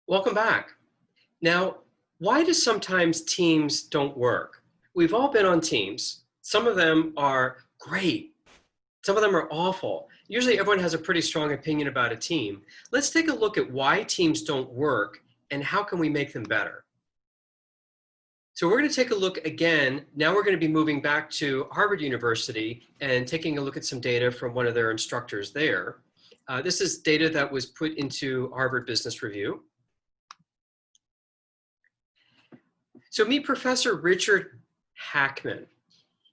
Welcome back. Now, why do sometimes teams don't work? We've all been on teams. Some of them are great. Some of them are awful. Usually everyone has a pretty strong opinion about a team. Let's take a look at why teams don't work and how can we make them better. So we're going to take a look again. Now we're going to be moving back to Harvard University and taking a look at some data from one of their instructors there. This is data that was put into Harvard Business Review. So meet Professor Richard Hackman.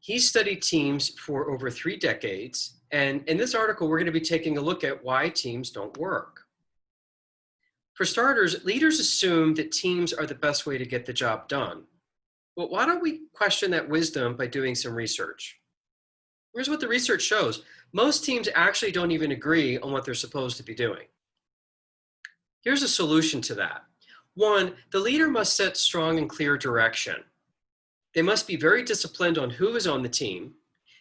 He studied teams for over 3 decades. And in this article, we're going to be taking a look at why teams don't work. For starters, leaders assume that teams are the best way to get the job done. Well, why don't we question that wisdom by doing some research? Here's what the research shows. Most teams actually don't even agree on what they're supposed to be doing. Here's a solution to that. One, the leader must set strong and clear direction. They must be very disciplined on who is on the team.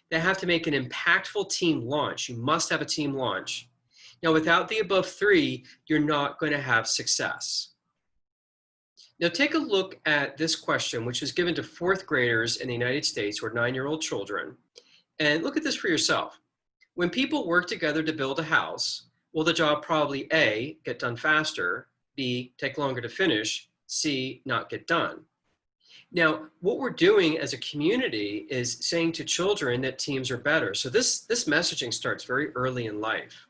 They have to make an impactful team launch. You must have a team launch. Now, without the above 3, you're not going to have success. Now, take a look at this question, which was given to 4th graders in the United States, or 9-year-old children. And look at this for yourself. When people work together to build a house, will the job probably A, get done faster, B, take longer to finish, C, not get done? Now, what we're doing as a community is saying to children that teams are better. So this messaging starts very early in life.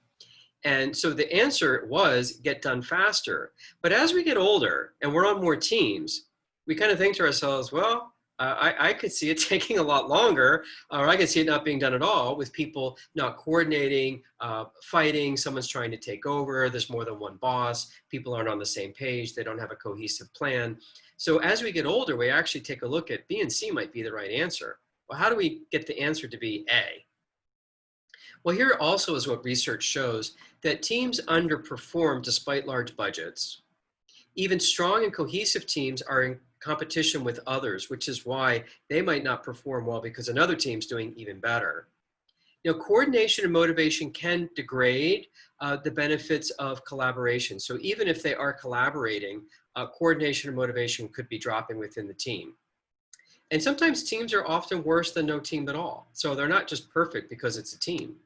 And so the answer was get done faster. But as we get older and we're on more teams, we kind of think to ourselves, well, I could see it taking a lot longer, or I could see it not being done at all with people not coordinating, fighting, someone's trying to take over, there's more than one boss, people aren't on the same page, they don't have a cohesive plan. So as we get older, we actually take a look at B and C might be the right answer. Well, how do we get the answer to be A? Well, here also is what research shows, that teams underperform despite large budgets. Even strong and cohesive teams are in competition with others, which is why they might not perform well because another team's doing even better. You know, coordination and motivation can degrade the benefits of collaboration. So even if they are collaborating, coordination and motivation could be dropping within the team. And sometimes teams are often worse than no team at all. So they're not just perfect because it's a team.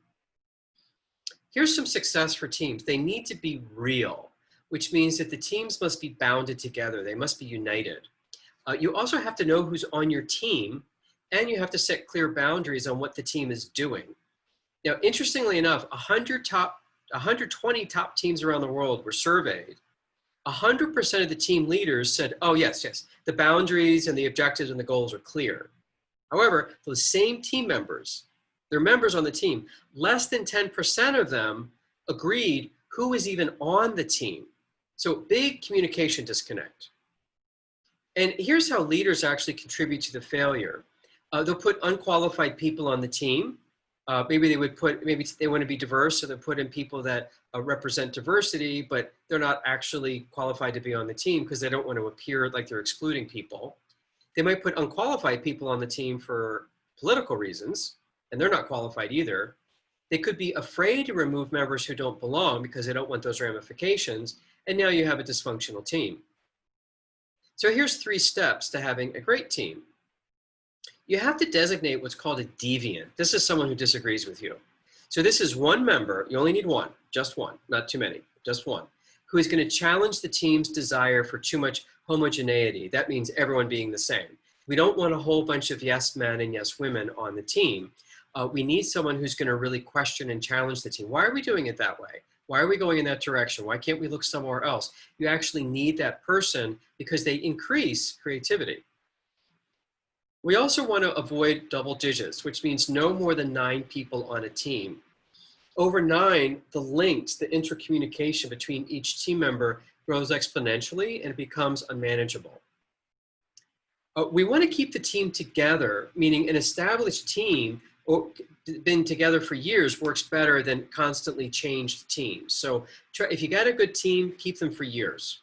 Here's some success for teams. They need to be real, which means that the teams must be bounded together. They must be united. You also have to know who's on your team, and you have to set clear boundaries on what the team is doing. Now, interestingly enough, 120 top teams around the world were surveyed. 100% of the team leaders said, oh, yes, the boundaries and the objectives and the goals are clear. However, those same team members, they're members on the team, less than 10% of them agreed who is even on the team. So big communication disconnect. And here's how leaders actually contribute to the failure. They'll put unqualified people on the team. Maybe they want to be diverse, so they'll put in people that represent diversity, but they're not actually qualified to be on the team because they don't want to appear like they're excluding people. They might put unqualified people on the team for political reasons, and they're not qualified either. They could be afraid to remove members who don't belong because they don't want those ramifications, and now you have a dysfunctional team. So here's 3 steps to having a great team. You have to designate what's called a deviant. This is someone who disagrees with you. So this is one member, you only need one, just one, not too many, just one, who is going to challenge the team's desire for too much homogeneity. That means everyone being the same. We don't want a whole bunch of yes men and yes women on the team. We need someone who's going to really question and challenge the team. Why are we doing it that way? Why are we going in that direction? Why can't we look somewhere else? You actually need that person because they increase creativity. We also want to avoid double digits, which means no more than 9 people on a team. Over 9, the links, the intercommunication between each team member grows exponentially and it becomes unmanageable. We want to keep the team together, meaning an established team or been together for years works better than constantly changed teams. So if you got a good team, keep them for years.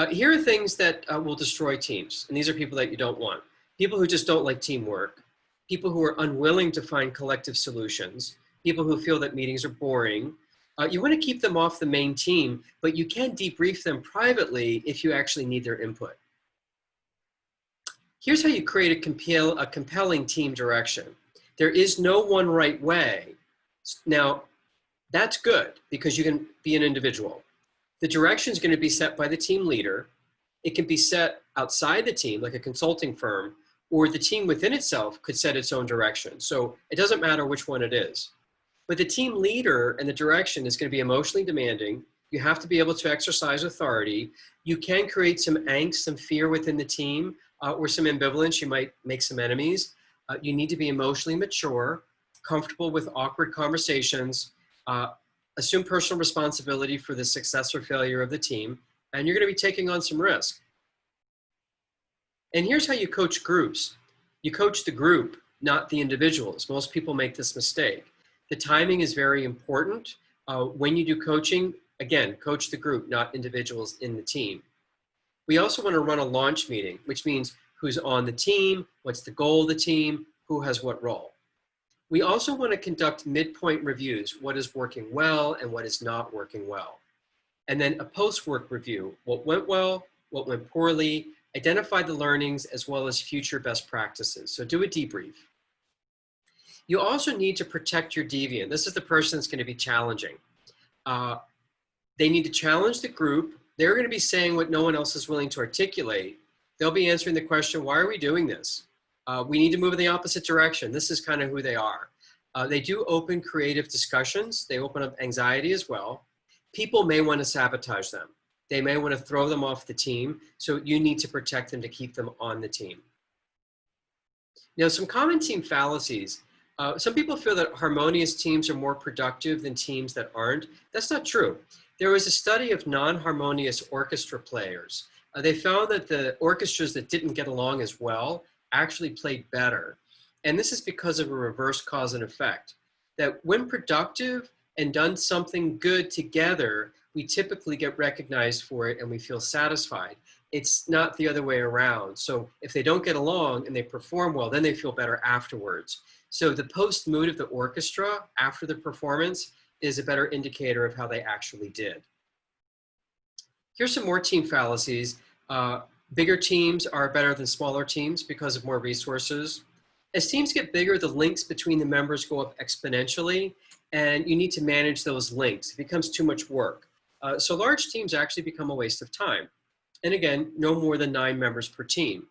Here are things that will destroy teams, and these are people that you don't want. People who just don't like teamwork, people who are unwilling to find collective solutions, people who feel that meetings are boring, You want to keep them off the main team, but you can debrief them privately if you actually need their input. Here's how you create a compelling team direction. There is no one right way. Now, that's good because you can be an individual. The direction is going to be set by the team leader. It can be set outside the team, like a consulting firm, or the team within itself could set its own direction. So it doesn't matter which one it is. But the team leader and the direction is going to be emotionally demanding. You have to be able to exercise authority. You can create some angst, some fear within the team, or some ambivalence. You might make some enemies. You need to be emotionally mature, comfortable with awkward conversations, assume personal responsibility for the success or failure of the team, and you're going to be taking on some risk. And here's how you coach groups. You coach the group, not the individuals. Most people make this mistake. The timing is very important. When you do coaching, again, coach the group, not individuals in the team. We also want to run a launch meeting, which means who's on the team, what's the goal of the team, who has what role. We also want to conduct midpoint reviews, what is working well and what is not working well. And then a post-work review, what went well, what went poorly, identify the learnings as well as future best practices. So do a debrief. You also need to protect your deviant. This is the person that's going to be challenging. They need to challenge the group. They're going to be saying what no one else is willing to articulate. They'll be answering the question, why are we doing this? We need to move in the opposite direction. This is kind of who they are. They do open creative discussions. They open up anxiety as well. People may want to sabotage them. They may want to throw them off the team. So you need to protect them to keep them on the team. Now, some common team fallacies. Some people feel that harmonious teams are more productive than teams that aren't. That's not true. There was a study of non-harmonious orchestra players. They found that the orchestras that didn't get along as well actually played better. And this is because of a reverse cause and effect. That when productive and done something good together, we typically get recognized for it and we feel satisfied. It's not the other way around. So if they don't get along and they perform well, then they feel better afterwards. So the post mood of the orchestra after the performance is a better indicator of how they actually did. Here's some more team fallacies. Bigger teams are better than smaller teams because of more resources. As teams get bigger, the links between the members go up exponentially, and you need to manage those links. It becomes too much work. So large teams actually become a waste of time. And again, no more than 9 members per team.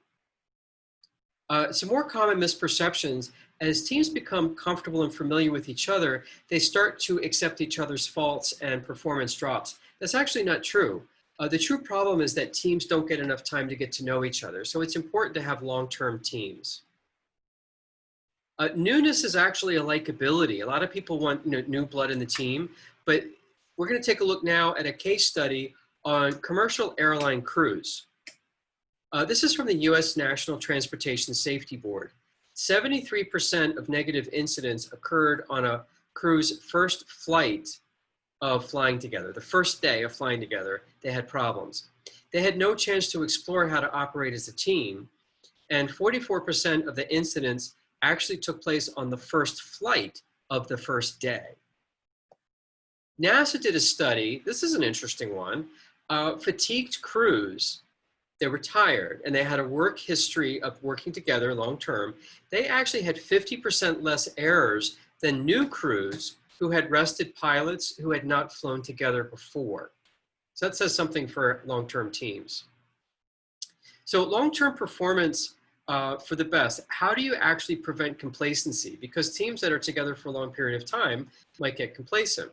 Some more common misperceptions: as teams become comfortable and familiar with each other, they start to accept each other's faults and performance drops. That's actually not true. The true problem is that teams don't get enough time to get to know each other. So it's important to have long-term teams. Newness is actually a likability. A lot of people want new blood in the team, but we're going to take a look now at a case study on commercial airline crews. This is from the U.S. National Transportation Safety Board. 73% of negative incidents occurred on a crew's first flight of flying together. The first day of flying together, they had problems. They had no chance to explore how to operate as a team, and 44% of the incidents actually took place on the first flight of the first day. NASA did a study, this is an interesting one, fatigued crews. They were tired and they had a work history of working together long-term. They actually had 50% less errors than new crews who had rested pilots who had not flown together before. So that says something for long-term teams. So long-term performance for the best, how do you actually prevent complacency? Because teams that are together for a long period of time might get complacent.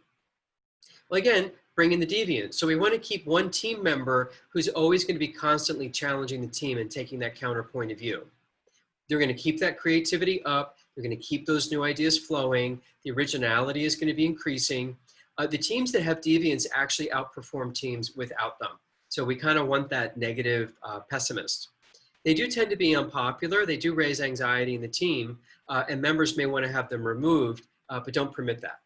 Well, again, bring in the deviant. So we want to keep one team member who's always going to be constantly challenging the team and taking that counterpoint of view. They're going to keep that creativity up. They're going to keep those new ideas flowing. The originality is going to be increasing. The teams that have deviants actually outperform teams without them. So we kind of want that negative pessimist. They do tend to be unpopular. They do raise anxiety in the team, and members may want to have them removed, but don't permit that.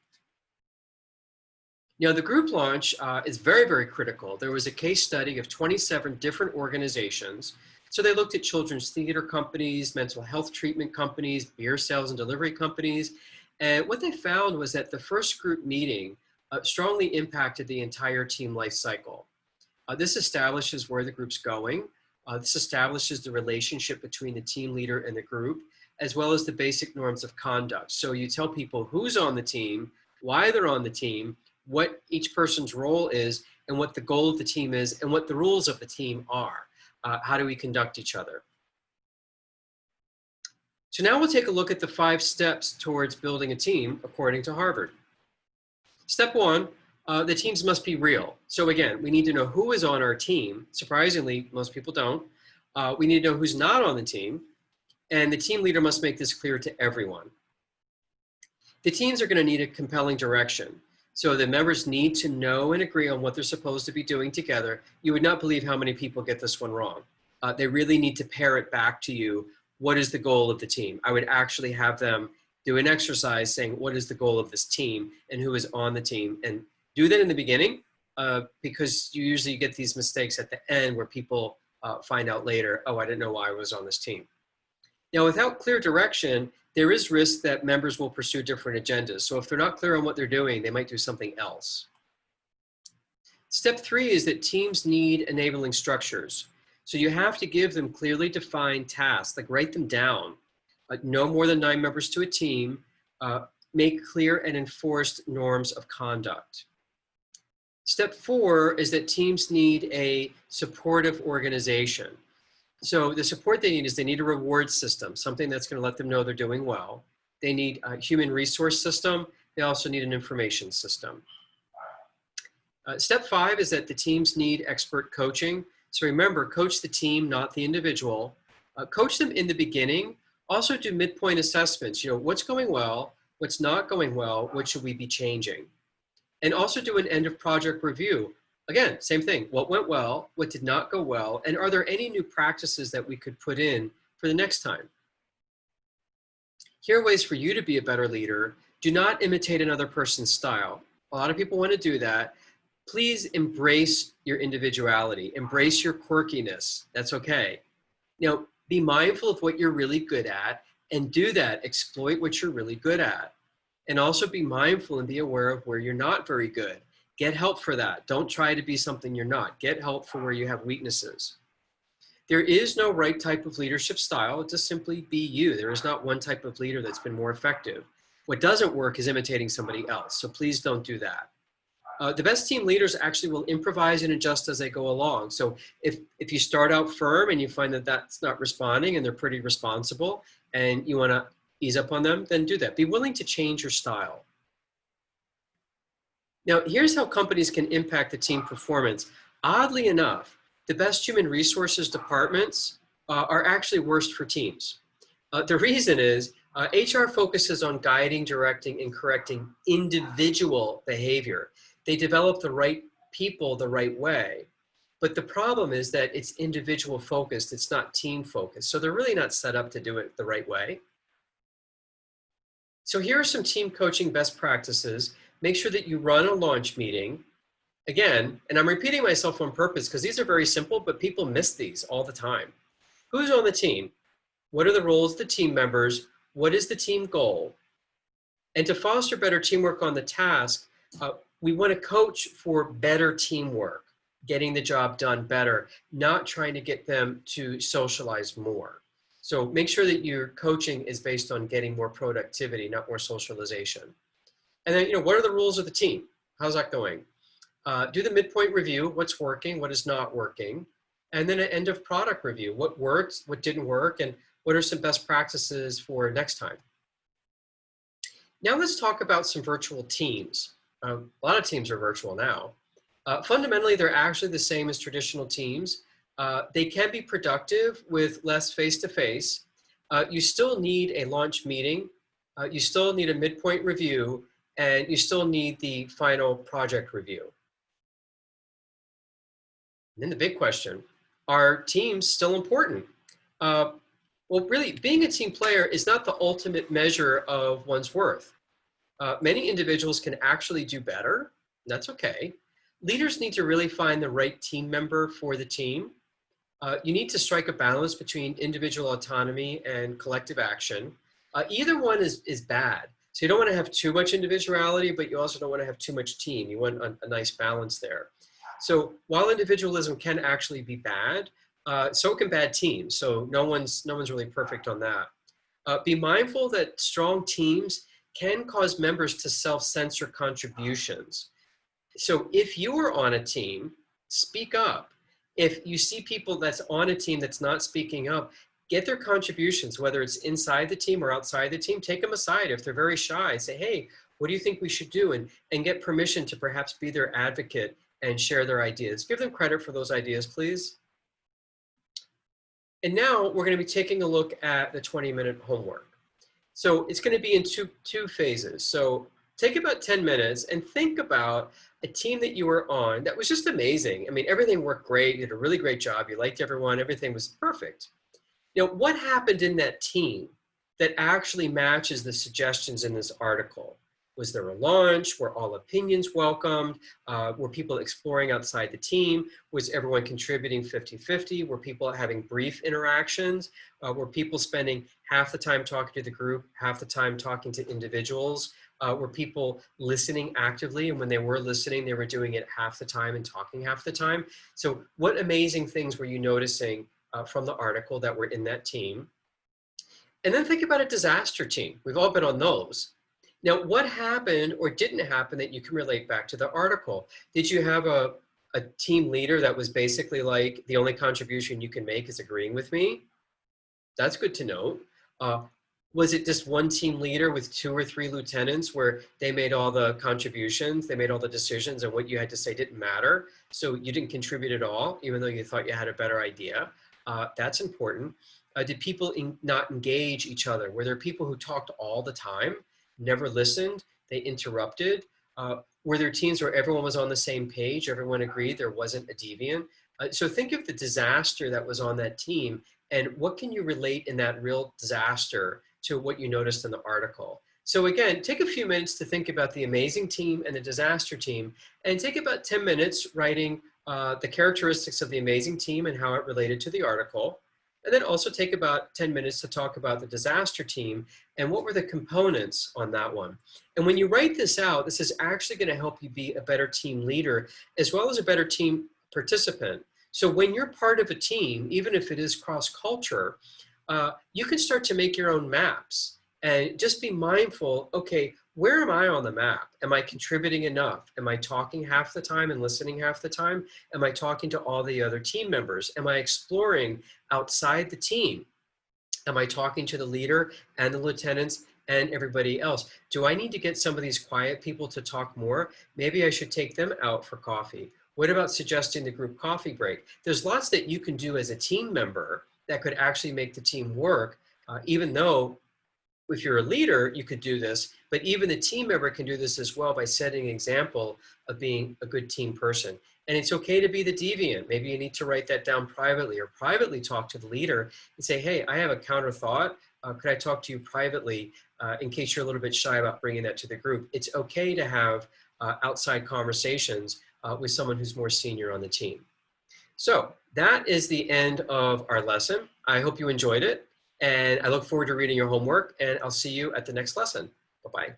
Now, the group launch is very, very critical. There was a case study of 27 different organizations. So they looked at children's theater companies, mental health treatment companies, beer sales and delivery companies. And what they found was that the first group meeting, strongly impacted the entire team life cycle. This establishes where the group's going. This establishes the relationship between the team leader and the group, as well as the basic norms of conduct. So you tell people who's on the team, why they're on the team, what each person's role is, and what the goal of the team is, and what the rules of the team are. How do we conduct each other? So now we'll take a look at the 5 steps towards building a team according to Harvard. Step 1, the teams must be real. So again, we need to know who is on our team. Surprisingly, most people don't. We need to know who's not on the team, and the team leader must make this clear to everyone. The teams are going to need a compelling direction. So the members need to know and agree on what they're supposed to be doing together. You would not believe how many people get this one wrong. They really need to pare it back to you. What is the goal of the team? I would actually have them do an exercise saying, what is the goal of this team and who is on the team? And do that in the beginning because you usually get these mistakes at the end where people find out later, oh, I didn't know why I was on this team. Now, without clear direction, there is risk that members will pursue different agendas. So if they're not clear on what they're doing, they might do something else. Step 3 is that teams need enabling structures. So you have to give them clearly defined tasks, like write them down. No more than 9 members to a team. Make clear and enforced norms of conduct. Step 4 is that teams need a supportive organization. So the support they need is they need a reward system, something that's going to let them know they're doing well. They need a human resource system. They also need an information system. Step 5 is that the teams need expert coaching. So remember, coach the team, not the individual. Coach them in the beginning. Also do midpoint assessments. What's going well, what's not going well, what should we be changing? And also do an end of project review. Again, same thing. What went well, what did not go well, and are there any new practices that we could put in for the next time? Here are ways for you to be a better leader. Do not imitate another person's style. A lot of people want to do that. Please embrace your individuality. Embrace your quirkiness. That's okay. Now, be mindful of what you're really good at and do that. Exploit what you're really good at. And also be mindful and be aware of where you're not very good. Get help for that. Don't try to be something you're not. Get help for where you have weaknesses. There is no right type of leadership style. Just simply be you. There is not one type of leader that's been more effective. What doesn't work is imitating somebody else. So please don't do that. The best team leaders actually will improvise and adjust as they go along. So if you start out firm and you find that that's not responding and they're pretty responsible and you want to ease up on them, then do that. Be willing to change your style. Now, here's how companies can impact the team performance. Oddly enough, the best human resources departments are actually worst for teams. The reason is HR focuses on guiding, directing, and correcting individual behavior. They develop the right people the right way. But the problem is that it's individual focused, it's not team focused. So they're really not set up to do it the right way. So here are some team coaching best practices. Make sure that you run a launch meeting. Again, and I'm repeating myself on purpose because these are very simple, but people miss these all the time. Who's on the team? What are the roles of the team members? What is the team goal? And to foster better teamwork on the task, we want to coach for better teamwork, getting the job done better, not trying to get them to socialize more. So make sure that your coaching is based on getting more productivity, not more socialization. And then, what are the rules of the team? How's that going? Do the midpoint review, what's working, what is not working, and then an end of product review, what worked, what didn't work, and what are some best practices for next time. Now let's talk about some virtual teams. A lot of teams are virtual now. Fundamentally, they're actually the same as traditional teams. They can be productive with less face-to-face. You still need a launch meeting. You still need a midpoint review, and you still need the final project review. And then the big question, are teams still important? Well, really, being a team player is not the ultimate measure of one's worth. Many individuals can actually do better. That's okay. Leaders need to really find the right team member for the team. You need to strike a balance between individual autonomy and collective action. Either one is bad. So you don't want to have too much individuality, but you also don't want to have too much team. You want a nice balance there. So while individualism can actually be bad, so can bad teams. So no one's really perfect on that. Be mindful that strong teams can cause members to self-censor contributions. So if you are on a team, speak up. If you see people that's on a team that's not speaking up, get their contributions, whether it's inside the team or outside the team, take them aside. If they're very shy, say, hey, what do you think we should do? And get permission to perhaps be their advocate and share their ideas. Give them credit for those ideas, please. And now we're going to be taking a look at the 20-minute homework. So it's going to be in two phases. So take about 10 minutes and think about a team that you were on that was just amazing. I mean, everything worked great. You did a really great job. You liked everyone. Everything was perfect. Now, what happened in that team that actually matches the suggestions in this article? Was there a lunch? Were all opinions welcomed? Were people exploring outside the team? Was everyone contributing 50-50? Were people having brief interactions? Were people spending half the time talking to the group, half the time talking to individuals? Were people listening actively? And when they were listening, they were doing it half the time and talking half the time. So what amazing things were you noticing from the article that were in that team? And then think about a disaster team. We've all been on those. Now, what happened or didn't happen that you can relate back to the article? Did you have a team leader that was basically like, the only contribution you can make is agreeing with me? That's good to know. Was it just one team leader with 2 or 3 lieutenants where they made all the contributions, they made all the decisions, and what you had to say didn't matter? So you didn't contribute at all, even though you thought you had a better idea. That's important. Did people not engage each other? Were there people who talked all the time, never listened, they interrupted? Were there teams where everyone was on the same page, everyone agreed, there wasn't a deviant? So think of the disaster that was on that team, and what can you relate in that real disaster to what you noticed in the article? So again, take a few minutes to think about the amazing team and the disaster team, and take about 10 minutes writing the characteristics of the amazing team and how it related to the article. And then also take about 10 minutes to talk about the disaster team and what were the components on that one. And when you write this out, this is actually going to help you be a better team leader as well as a better team participant. So when you're part of a team, even if it is cross-culture, you can start to make your own maps and just be mindful, okay, where am I on the map? Am I contributing enough? Am I talking half the time and listening half the time? Am I talking to all the other team members? Am I exploring outside the team? Am I talking to the leader and the lieutenants and everybody else? Do I need to get some of these quiet people to talk more? Maybe I should take them out for coffee. What about suggesting the group coffee break? There's lots that you can do as a team member that could actually make the team work, even though if you're a leader, you could do this, but even the team member can do this as well by setting an example of being a good team person. And it's okay to be the deviant. Maybe you need to write that down privately or privately talk to the leader and say, hey, I have a counter thought. Could I talk to you privately in case you're a little bit shy about bringing that to the group? It's okay to have outside conversations with someone who's more senior on the team. So that is the end of our lesson. I hope you enjoyed it. And I look forward to reading your homework, and I'll see you at the next lesson. Bye-bye.